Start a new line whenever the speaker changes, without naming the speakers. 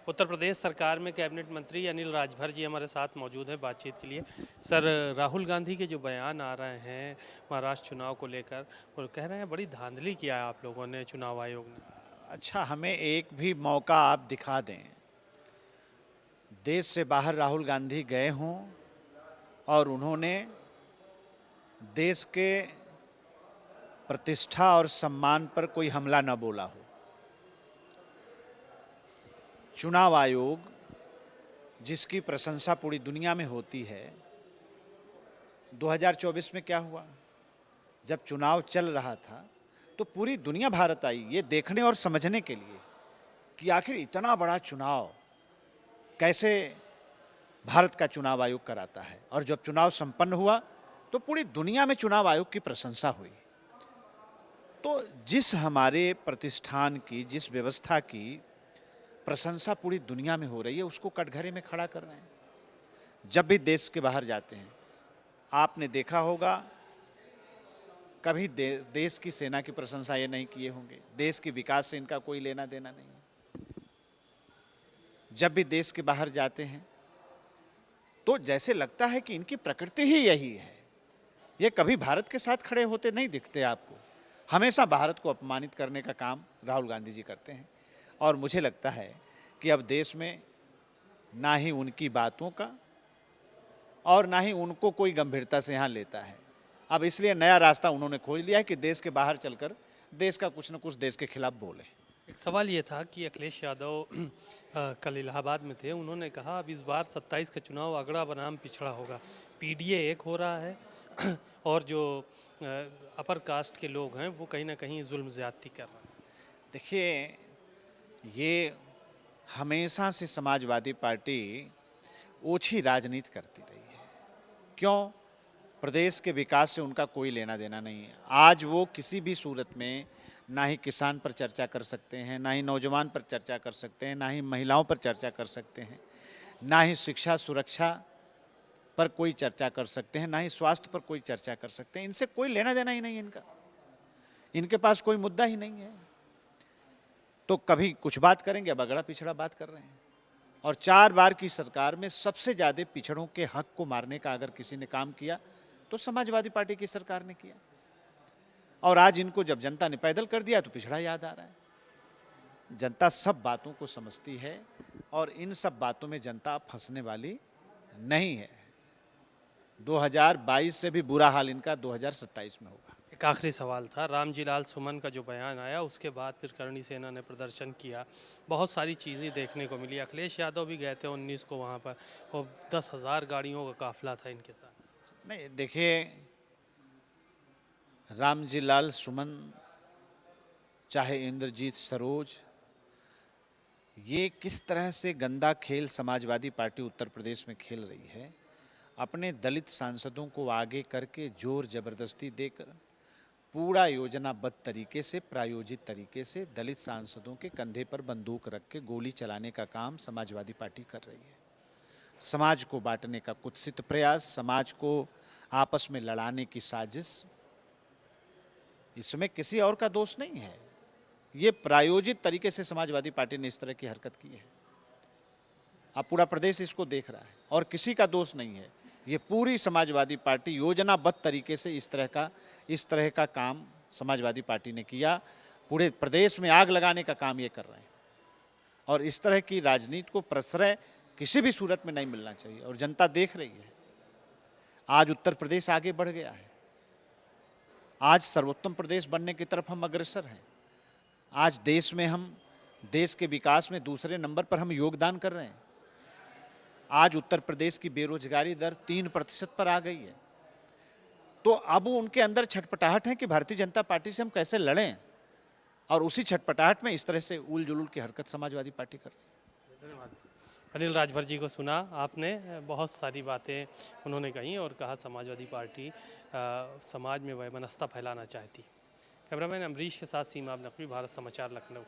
उत्तर प्रदेश सरकार में कैबिनेट मंत्री अनिल राजभर जी हमारे साथ मौजूद हैं बातचीत के लिए। सर, राहुल गांधी के जो बयान आ रहे हैं महाराष्ट्र चुनाव को लेकर, वो कह रहे हैं बड़ी धांधली किया है आप लोगों ने, चुनाव आयोग ने।
अच्छा, हमें एक भी मौका आप दिखा दें, देश से बाहर राहुल गांधी गए हों और उन्होंने देश के प्रतिष्ठा और सम्मान पर कोई हमला न बोला हो। चुनाव आयोग जिसकी प्रशंसा पूरी दुनिया में होती है, 2024 में क्या हुआ? जब चुनाव चल रहा था तो पूरी दुनिया भारत आई ये देखने और समझने के लिए कि आखिर इतना बड़ा चुनाव कैसे भारत का चुनाव आयोग कराता है। और जब चुनाव संपन्न हुआ तो पूरी दुनिया में चुनाव आयोग की प्रशंसा हुई। तो जिस हमारे प्रतिष्ठान की, जिस व्यवस्था की प्रशंसा पूरी दुनिया में हो रही है, उसको कटघरे में खड़ा कर रहे हैं। जब भी देश के बाहर जाते हैं, आपने देखा होगा कभी देश की सेना की प्रशंसा ये नहीं किए होंगे। देश के विकास से इनका कोई लेना देना नहीं है। जब भी देश के बाहर जाते हैं तो जैसे लगता है कि इनकी प्रकृति ही यही है। ये कभी भारत के साथ खड़े होते नहीं दिखते आपको। हमेशा भारत को अपमानित करने का काम राहुल गांधी जी करते हैं। और मुझे लगता है कि अब देश में ना ही उनकी बातों का और ना ही उनको कोई गंभीरता से यहाँ लेता है। अब इसलिए नया रास्ता उन्होंने खोज लिया है कि देश के बाहर चलकर देश का कुछ न कुछ देश के खिलाफ बोले।
एक सवाल ये था कि अखिलेश यादव कल इलाहाबाद में थे, उन्होंने कहा अब इस बार 27 का चुनाव अगड़ा बनाम पिछड़ा होगा। पीडीए एक हो रहा है और जो अपर कास्ट के लोग हैं वो कहीं ना कहीं जुल्म ज्यादती कर रहे हैं।
देखिए, ये हमेशा से समाजवादी पार्टी ओछी राजनीति करती रही है। क्यों? प्रदेश के विकास से उनका कोई लेना देना नहीं है। आज वो किसी भी सूरत में ना ही किसान पर चर्चा कर सकते हैं, ना ही नौजवान पर चर्चा कर सकते हैं, ना ही महिलाओं पर चर्चा कर सकते हैं, ना ही शिक्षा सुरक्षा पर कोई चर्चा कर सकते हैं, ना ही स्वास्थ्य पर कोई चर्चा कर सकते हैं। इनसे कोई लेना देना ही नहीं है इनका। इनके पास कोई मुद्दा ही नहीं है। तो कभी कुछ बात करेंगे, अब अगड़ा पिछड़ा बात कर रहे हैं। और 4 बार की सरकार में सबसे ज़्यादा पिछड़ों के हक को मारने का अगर किसी ने काम किया तो समाजवादी पार्टी की सरकार ने किया। और आज इनको जब जनता ने पैदल कर दिया तो पिछड़ा याद आ रहा है। जनता सब बातों को समझती है और इन सब बातों में जनता फंसने वाली नहीं है। 2022 से भी बुरा हाल इनका 2027 में होगा।
एक आखिरी सवाल था, रामजी लाल सुमन का जो बयान आया उसके बाद फिर करणी सेना ने प्रदर्शन किया, बहुत सारी चीज़ें देखने को मिली। अखिलेश यादव भी गए थे 19 को वहाँ पर, और 10,000 गाड़ियों का काफिला था इनके साथ।
नहीं, देखिए, रामजी लाल सुमन चाहे इंद्रजीत सरोज, ये किस तरह से गंदा खेल समाजवादी पार्टी उत्तर प्रदेश में खेल रही है। अपने दलित सांसदों को आगे करके जोर जबरदस्ती देकर पूरा योजनाबद्ध तरीके से, प्रायोजित तरीके से दलित सांसदों के कंधे पर बंदूक रख के गोली चलाने का काम समाजवादी पार्टी कर रही है। समाज को बांटने का कुत्सित प्रयास, समाज को आपस में लड़ाने की साजिश, इसमें किसी और का दोष नहीं है। ये प्रायोजित तरीके से समाजवादी पार्टी ने इस तरह की हरकत की है। अब पूरा प्रदेश इसको देख रहा है और किसी का दोष नहीं है। ये पूरी समाजवादी पार्टी योजनाबद्ध तरीके से इस तरह का काम समाजवादी पार्टी ने किया। पूरे प्रदेश में आग लगाने का काम ये कर रहे हैं। और इस तरह की राजनीति को प्रश्रय किसी भी सूरत में नहीं मिलना चाहिए। और जनता देख रही है, आज उत्तर प्रदेश आगे बढ़ गया है। आज सर्वोत्तम प्रदेश बनने की तरफ हम अग्रसर हैं। आज देश में हम देश के विकास में दूसरे नंबर पर हम योगदान कर रहे हैं। आज उत्तर प्रदेश की बेरोजगारी दर 3% पर आ गई है। तो अब उनके अंदर छटपटाहट है कि भारतीय जनता पार्टी से हम कैसे लड़ें, और उसी छटपटाहट में इस तरह से उल जुलूल की हरकत समाजवादी पार्टी कर रही है।
धन्यवाद। अनिल राजभर जी को सुना आपने, बहुत सारी बातें उन्होंने कही और कहा समाजवादी पार्टी समाज में वैमनस्यता फैलाना चाहती। कैमरामैन अमरीश के साथ सीमा नकवी, भारत समाचार, लखनऊ।